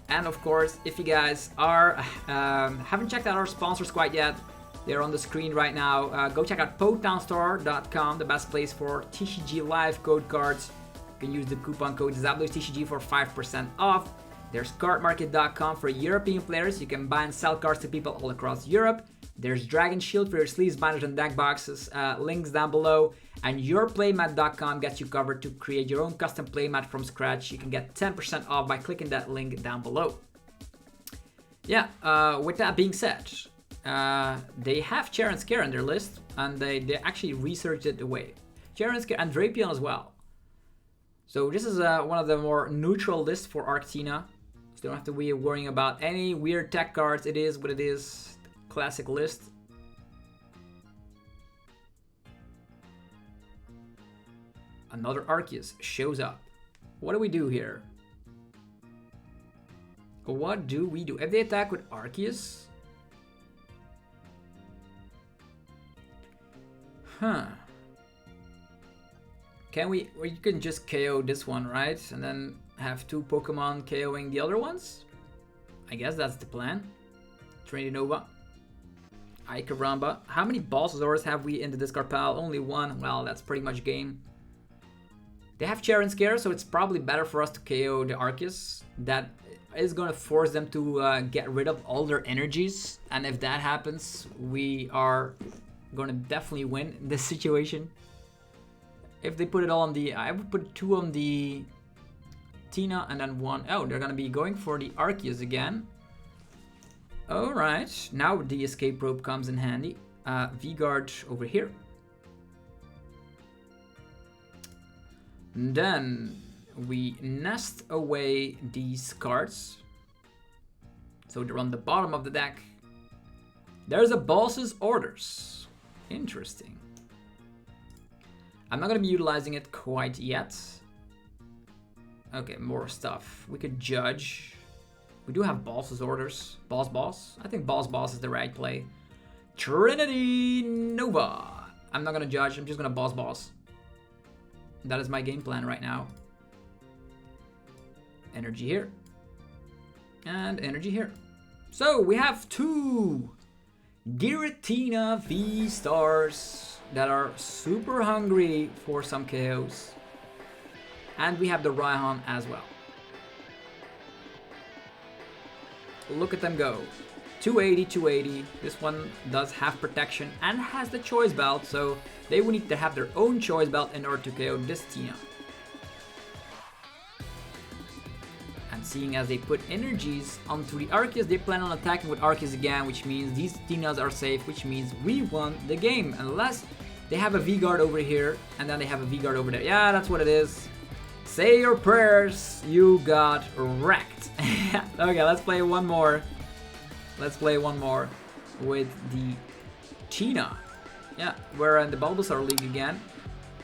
And of course, if you guys are haven't checked out our sponsors quite yet, they're on the screen right now. Go check out PokeTownStore.com, the best place for TCG live code cards. You can use the coupon code ZabloTCG for 5% off. There's cardmarket.com for European players. You can buy and sell cards to people all across Europe. There's Dragon Shield for your sleeves, binders, and deck boxes. Links down below. And yourplaymat.com gets you covered to create your own custom playmat from scratch. You can get 10% off by clicking that link down below. Yeah, with that being said, they have Chair and Scare on their list, and they actually researched it away. Chair and Scare and Drapion as well. So this is one of the more neutral lists for ArcTina. So you don't have to be worrying about any weird tech cards. It is what it is. Classic list. Another Arceus shows up. What do we do here? What do we do? If they attack with Arceus? Huh. Can we... Or you can just KO this one, right? And then have 2 Pokemon KOing the other ones? I guess that's the plan. Trinity Nova. Icaramba. How many Bulbasaurs have we in the discard pile? Only 1. Well, that's pretty much game. They have Chair and Scare, so it's probably better for us to KO the Arceus. That is going to force them to get rid of all their energies. And if that happens, we are going to definitely win this situation. If they put it all on the... I would put 2 on the Tina and then 1... Oh, they're going to be going for the Arceus again. Alright, now the escape rope comes in handy. V-Guard over here. And then we nest away these cards. So they're on the bottom of the deck. There's a boss's orders. Interesting. I'm not going to be utilizing it quite yet. Okay, more stuff. We could judge. We do have boss's orders. Boss. I think boss is the right play. Trinity Nova. I'm not gonna judge. I'm just gonna boss. That is my game plan right now. Energy here. And energy here. So we have 2 Giratina VSTARs that are super hungry for some KOs. And we have the Raihan as well. Look at them go. 280, 280. This one does have protection and has the choice belt, so they will need to have their own choice belt in order to KO this Tina. And seeing as they put energies onto the Arceus, they plan on attacking with Arceus again, which means these Tinas are safe, which means we won the game. Unless they have a V-Guard over here, and then they have a V-Guard over there. Yeah, that's what it is. Say your prayers, you got wrecked. Okay, let's play one more. Let's play one more with the Tina. Yeah, we're in the Bulbasaur League again.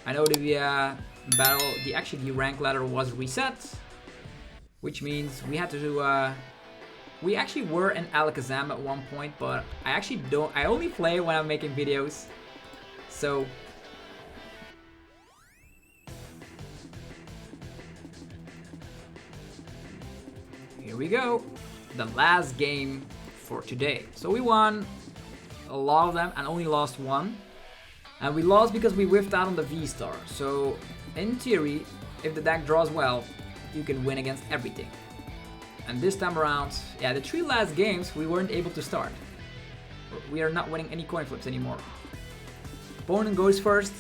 I know the battle, the rank ladder was reset, which means we had to do. We actually were in Alakazam at one point, but I only play when I'm making videos. So here we go, the last game for today. So we won a lot of them and only lost 1. And we lost because we whiffed out on the V-Star. So in theory, if the deck draws well, you can win against everything. And this time around, yeah, the 3 last games we weren't able to start. We are not winning any coin flips anymore. Opponent goes first.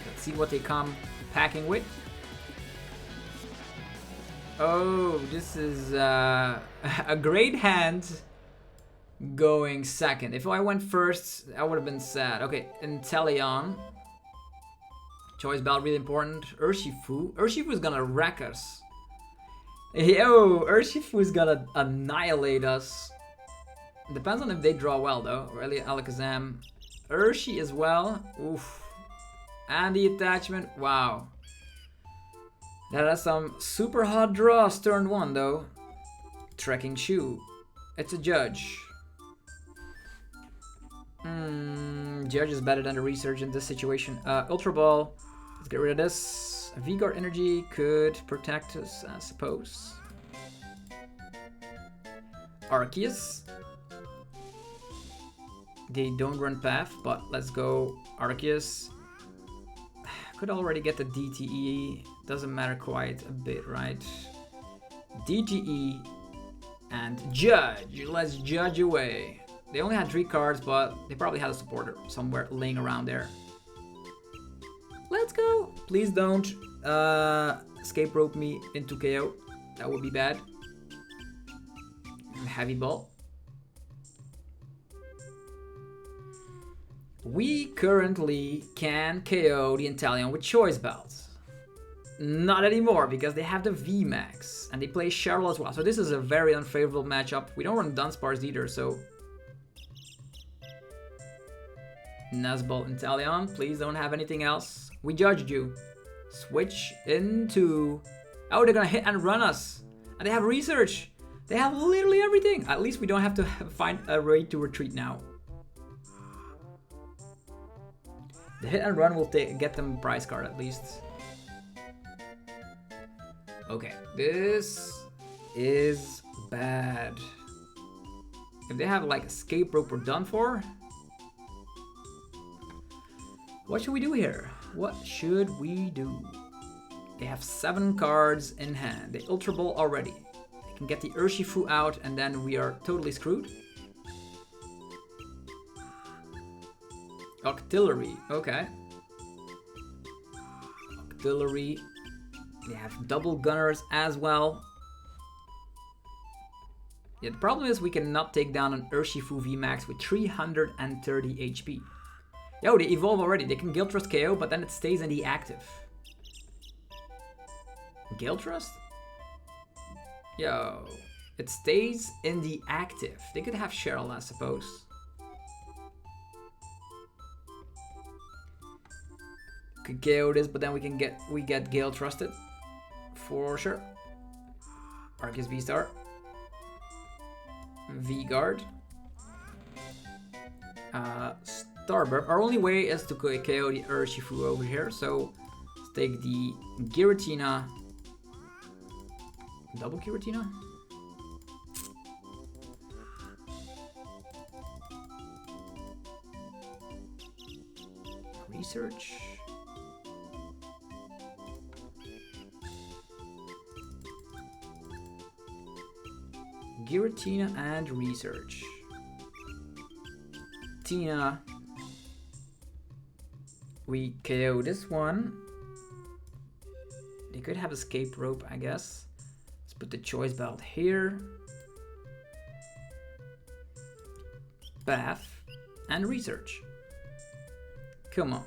Let's see what they come packing with. Oh, this is a great hand. going second. If I went first, I would have been sad. Okay, Inteleon. Choice belt really important. Urshifu. Urshifu is gonna wreck us. Yo, Urshifu is gonna annihilate us. Depends on if they draw well though. Really, Alakazam. Urshi as well. Oof. And the attachment. Wow. That has some super hot draws turn 1 though. Trekking Shoe. It's a Judge. Judge is better than the Research in this situation. Ultra Ball. Let's get rid of this. V-Guard Energy could protect us, I suppose. Arceus. They don't run Path, but let's go Arceus. Could already get the DTE. Doesn't matter quite a bit, right? DTE and Judge. Let's Judge away. They only had 3 cards, but they probably had a supporter somewhere laying around there. Let's go. Please don't escape rope me into KO. That would be bad. Heavy Ball. We currently can KO the Inteleon with Choice Belts. Not anymore, because they have the VMAX. And they play Cheryl as well. So this is a very unfavorable matchup. We don't run Dunsparce either, so... Nuzball, Inteleon, please don't have anything else. We judged you. Switch into... Oh, they're gonna hit and run us. And they have Research. They have literally everything. At least we don't have to find a way to retreat now. The hit and run will get them a prize card at least. Okay, this is bad. If they have like Escape Rope, we're done for. What should we do here? What should we do? They have 7 cards in hand. They Ultra Ball already. They can get the Urshifu out and then we are totally screwed. Octillery, okay. Octillery. They have double gunners as well. Yeah, the problem is we cannot take down an Urshifu VMAX with 330 HP. Yo, they evolve already. They can Guild Trust KO, but then it stays in the active. Guild Trust? Yo, it stays in the active. They could have Cheryl, I suppose. Could KO this, but then we get Gale Trusted for sure. Arceus VSTAR. V-Guard. Starburst. Our only way is to KO the Urshifu over here, so let's take the Giratina. Double Giratina? Research. Giratina and Research. Tina. We KO this one. They could have Escape Rope, I guess. Let's put the Choice Belt here. Path and Research. Come on.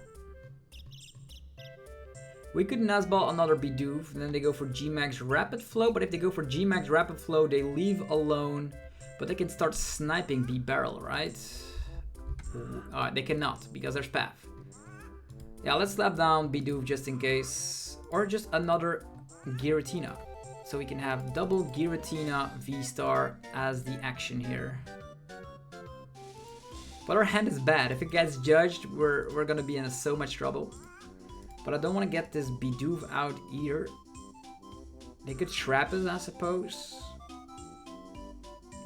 We could Nuzball another Bidoof, and then they go for G-Max Rapid Flow, but if they go for G-Max Rapid Flow, they leave alone, but they can start sniping Bibarel, right? They cannot, because there's Path. Yeah, let's slap down Bidoof just in case, or just another Giratina, so we can have double Giratina VSTAR as the action here. But our hand is bad. If it gets judged, we're gonna be in so much trouble. But I don't want to get this Bidoof out either. They could trap us, I suppose.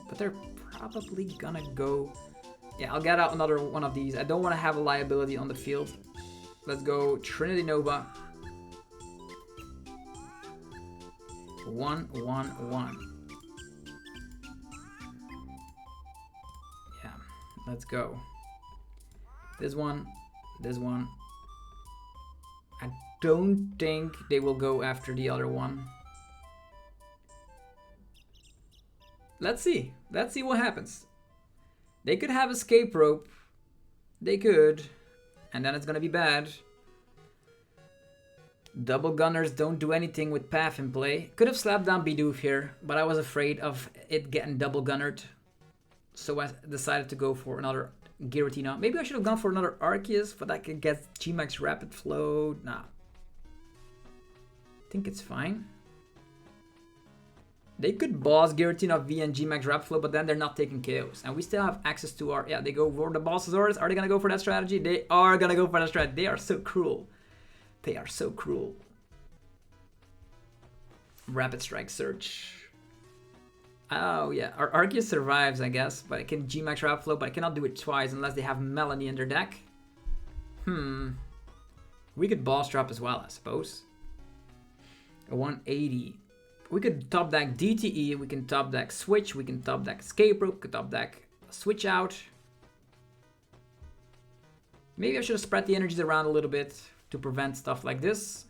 But they're probably gonna go... Yeah, I'll get out another one of these. I don't want to have a liability on the field. Let's go Trinity Nova. 1-1-1. Yeah, let's go. This one, this one. I don't think they will go after the other one. Let's see. Let's see what happens. They could have escape rope. They could. And then it's gonna be bad. Double gunners don't do anything with path in play. Could have slapped down Bidoof here, but I was afraid of it getting double gunnered. So I decided to go for another Giratina. Maybe I should have gone for another Arceus, but I could get VMAX Rapid Flow. Nah. I think it's fine. They could boss Giratina V and GMAX Rapid Flow, but then they're not taking KOs. And we still have access to our... Yeah, they go for the boss's orders. Are they going to go for that strategy? They are going to go for that strategy. They are so cruel. They are so cruel. Rapid Strike Search. Oh, yeah. Our Arceus survives, I guess. But it can GMAX Rapid Flow, but I cannot do it twice unless they have Melanie in their deck. We could boss drop as well, I suppose. A 180. We could top deck DTE, we can top deck Switch, we can top deck Escape Rope, we could top deck Switch Out. Maybe I should have spread the energies around a little bit to prevent stuff like this.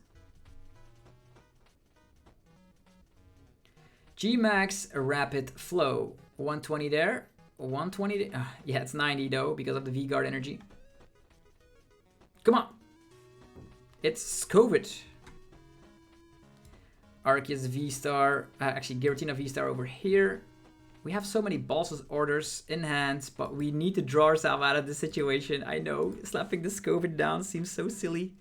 GMAX Rapid Flow. 120 there. 120 there. Yeah, it's 90 though because of the V-Guard energy. Come on. It's Skwovet. Arceus VSTAR, actually Giratina VSTAR over here. We have so many bosses orders in hand, but we need to draw ourselves out of this situation. I know, slapping the Skwovet down seems so silly.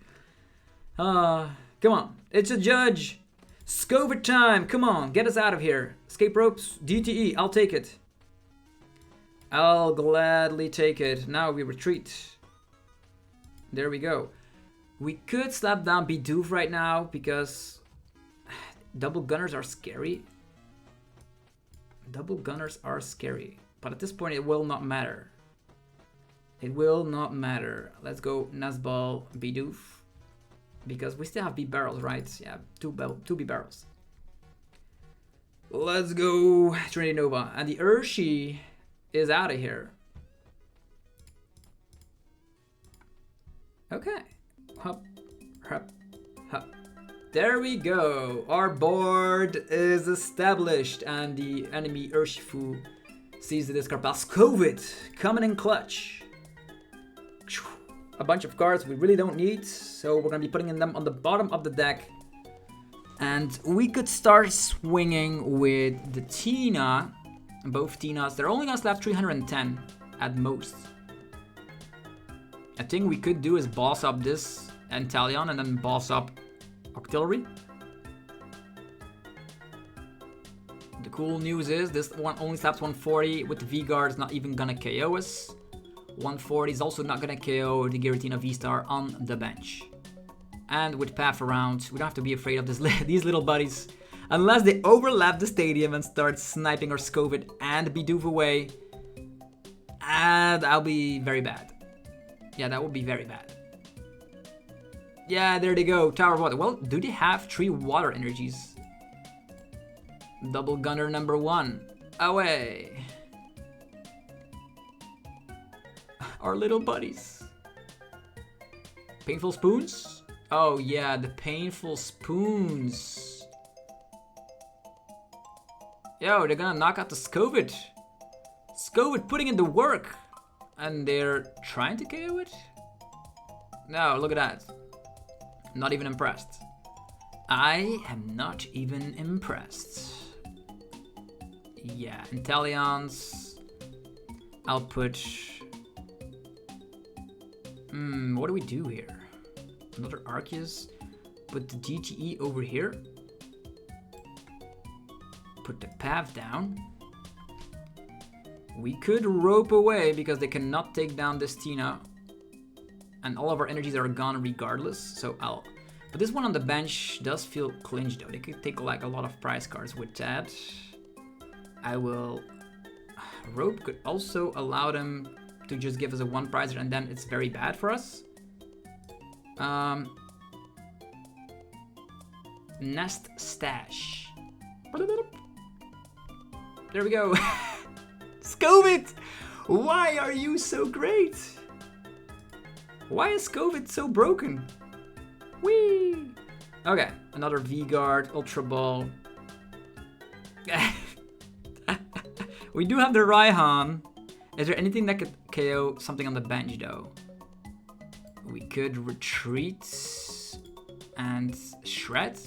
Come on, it's a Judge. Skwovet time, come on, get us out of here. Escape ropes, DTE, I'll take it. I'll gladly take it. Now we retreat. There we go. We could slap down Bidoof right now because... Double gunners are scary. Double gunners are scary. But at this point, it will not matter. It will not matter. Let's go Nazball, Bidoof. Because we still have Bibarels, right? Yeah, two Bibarels. Let's go Trinity Nova. And the Urshifu is out of here. Okay. Hup, hup, hup. There we go. Our board is established, and the enemy Urshifu sees the discard pile. Skwovet coming in clutch. A bunch of cards we really don't need, so we're gonna be putting them on the bottom of the deck. And we could start swinging with the Tina. Both Tinas. They're only gonna slap 310 at most. I think we could do is boss up this Inteleon and then boss up Octillery. The cool news is this one only slaps 140 with the V-Guard. It's not even gonna KO us. 140 is also not gonna KO the Giratina VSTAR on the bench. And with path around, we don't have to be afraid of these little buddies. Unless they overlap the stadium and start sniping our Skwovet and Bidoof away. And that'll be very bad. Yeah, that would be very bad. Yeah, there they go. Tower of Water. Well, do they have 3 water energies? Double Gunner number 1. Away. Our little buddies. Painful Spoons? Oh yeah, the Painful Spoons. Yo, they're gonna knock out the Skwovet. Skwovet putting in the work. And they're trying to KO it? No, look at that. Not even impressed. I am not even impressed. Yeah, Inteleons. I'll put... what do we do here? Another Arceus. Put the DTE over here. Put the path down. We could rope away because they cannot take down this Tina. And all of our energies are gone regardless, so I'll... But this one on the bench does feel clinched though. They could take like a lot of prize cards with that. I will... Rope could also allow them to just give us a 1 prizer and then it's very bad for us. Nest Stash. There we go. Skwovet! Why are you so great? Why is Skwovet so broken? Whee! Okay, another V-Guard, Ultra Ball. We do have the Raihan. Is there anything that could KO something on the bench though? We could retreat and shred.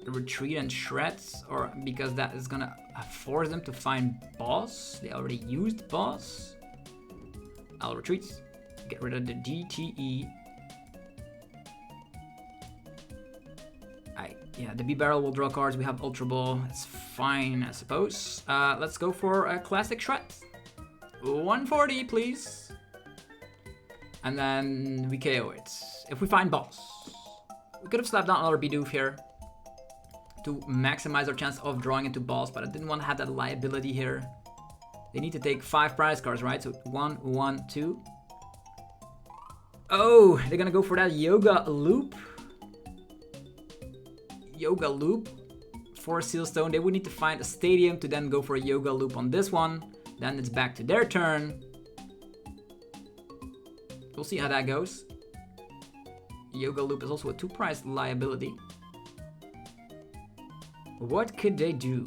Retreat and shreds, or because that is gonna force them to find boss. They already used boss. I'll retreat. Get rid of the DTE. Yeah, the Bibarel will draw cards. We Have Ultra Ball. It's fine, I suppose. Let's go for a classic shred. 140, please. And then we KO it. If we find boss. We could have slapped down another Bidoof here to maximize our chance of drawing into boss, but I didn't want to have that liability here. They need to take 5 prize cards, right? So 1, 1, 2. Oh, they're gonna go for that Yoga Loop. Yoga Loop for a Seal Stone. They would need to find a stadium to then go for a Yoga Loop on this one. Then it's back to their turn. We'll see how that goes. Yoga Loop is also a 2 prize liability. What could they do?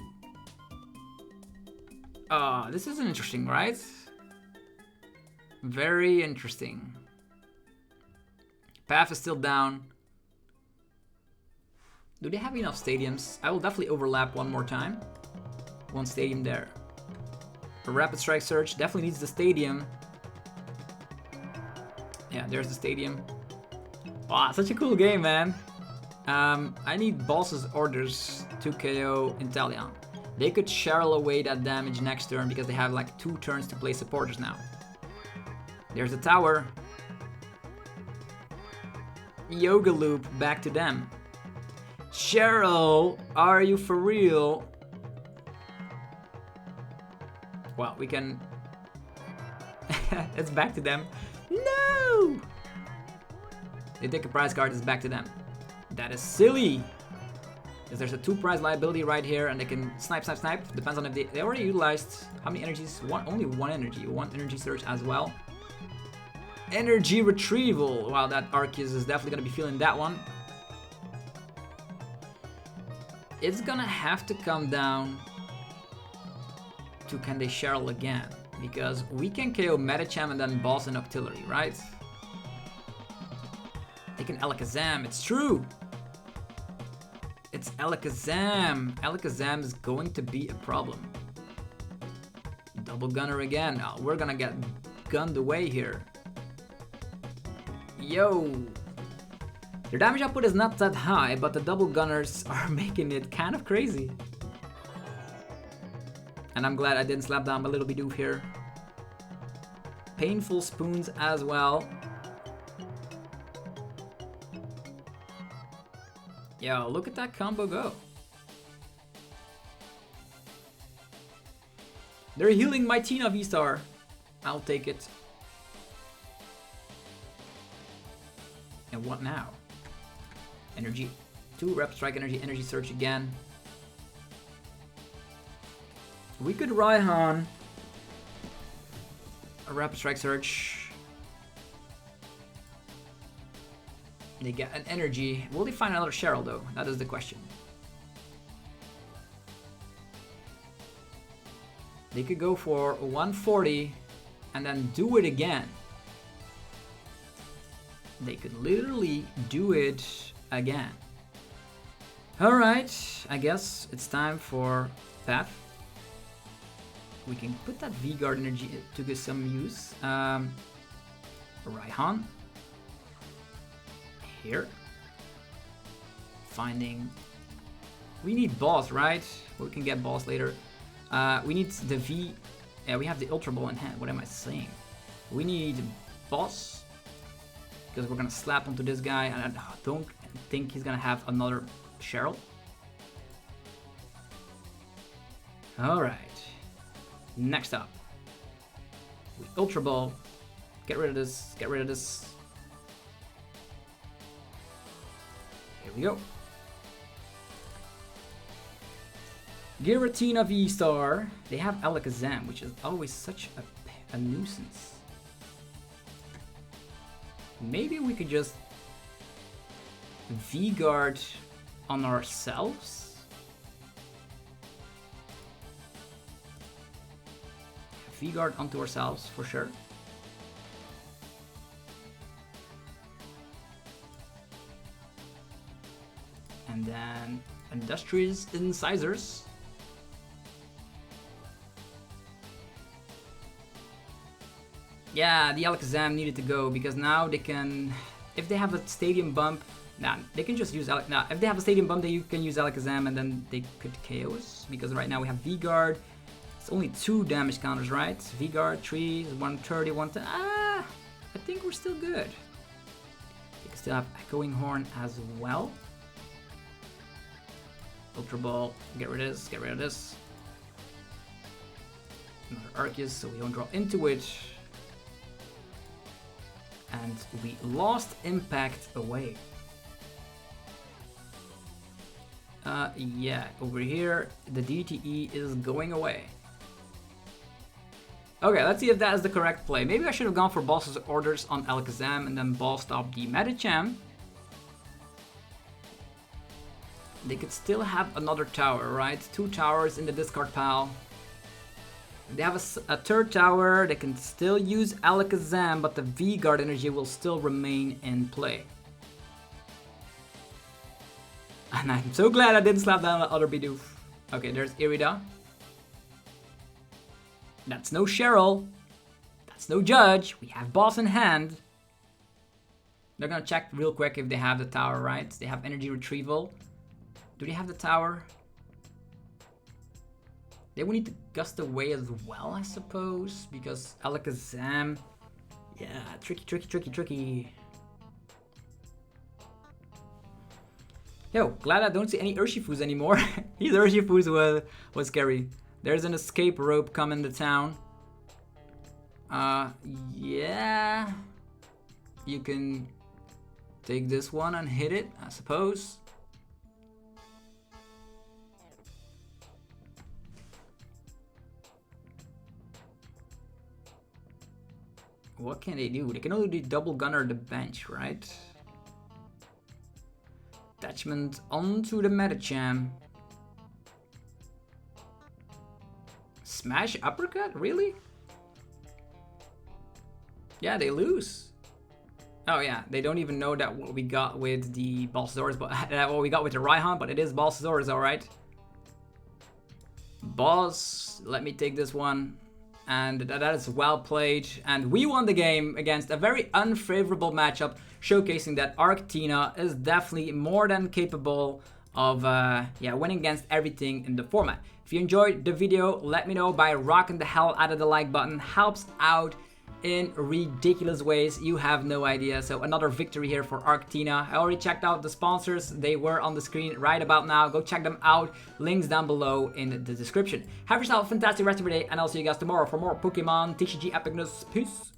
This is interesting, right? Very interesting. Path is still down. Do they have enough stadiums? I will definitely overlap one more time. One stadium there. A Rapid Strike Surge definitely needs the stadium. Yeah, there's the stadium. Wow, such a cool game, man. I need boss's orders to KO Inteleon. They could Cheryl away that damage next turn because they have like 2 turns to play supporters now. There's the tower. Yoga Loop back to them. Cheryl, are you for real? Well, we can... It's back to them. No! They take a prize card, it's back to them. That is silly. Because there's a 2 prize liability right here and they can snipe, snipe, snipe. Depends on if they already utilized how many energies? Only one energy. 1 energy surge as well. Energy retrieval. Wow, that Arceus is definitely going to be feeling that one. It's going to have to come down to can they Cheryl again. Because we can KO Medicham and then boss and Octillery, right? They can Alakazam, it's true! It's Alakazam! Alakazam is going to be a problem. Double Gunner again. Oh, we're gonna get gunned away here. Yo! Their damage output is not that high, but the double gunners are making it kind of crazy. And I'm glad I didn't slap down my little Bidoof here. Painful Spoons as well. Yo, look at that combo go. They're healing my Tina VSTAR. I'll take it. And what now? Energy. 2 Rapid Strike energy, energy search again. We could Raihan a Rapid Strike Search. They get an energy. Will they find another Cheryl though? That is the question. They could go for 140 and then do it again. They could literally do it again. Alright, I guess it's time for Path. We can put that V-Guard energy to get some use. Raihan. Here. Finding... We need boss, right? We can get boss later. We need the V... Yeah, we have the Ultra Ball in hand. What am I saying? We need boss. Because we're gonna slap onto this guy, and I don't think he's gonna have another Cheryl. Alright. Next up. We Ultra Ball. Get rid of this. Get rid of this. Here we go. Giratina VSTAR. They have Alakazam, which is always such a nuisance. Maybe we could just V-Guard on ourselves? V-Guard onto ourselves for sure. And then Industrious Incisors. Yeah, the Alakazam needed to go because now they can, if they have a Stadium Bump, nah, they can just use if they have a Stadium Bump, they can use Alakazam and then they could KO us because right now we have V-Guard. It's only 2 damage counters, right? V-Guard, 3, 130, 110. I think we're still good. We can still have Echoing Horn as well. Ultra Ball, get rid of this, get rid of this. Another Arceus, so we don't draw into it. And we lost Impact away. Yeah, over here, the DTE is going away. Okay, let's see if that is the correct play. Maybe I should have gone for Boss's Orders on Alakazam and then Ball Stop the Medicham. They could still have another tower, right? 2 towers in the discard pile. If they have a 3rd tower, they can still use Alakazam, but the V-Guard energy will still remain in play. And I'm so glad I didn't slap down the other Bidoof. Okay, there's Irida. That's no Cheryl. That's no Judge. We have Boss in hand. They're gonna check real quick if they have the tower, right? They have Energy Retrieval. Do they have the tower? They will need to gust away as well, I suppose, because Alakazam, yeah, tricky. Yo, glad I don't see any Urshifus anymore. These Urshifus was scary. There's an escape rope coming to town. Yeah, you can take this one and hit it, I suppose. What can they do? They can only do double gunner the bench, right? Attachment onto the Medicham. Smash uppercut? Really? Yeah, they lose. Oh yeah, they don't even know that what we got with the Balsasaurus, but what we got with the Raihan, but it is Balsasaurus, alright. Boss, let me take this one. And that is well played, and we won the game against a very unfavorable matchup, showcasing that ArcTina is definitely more than capable of winning against everything in the format. If you enjoyed the video, let me know by rocking the hell out of the like button. Helps out in ridiculous ways, you have no idea. So another victory here for ArcTina. I already checked out the sponsors. They were on the screen right about now. Go check them out. Links down below in the description. Have yourself a fantastic rest of your day, and I'll see you guys tomorrow for more Pokemon TCG epicness. Peace.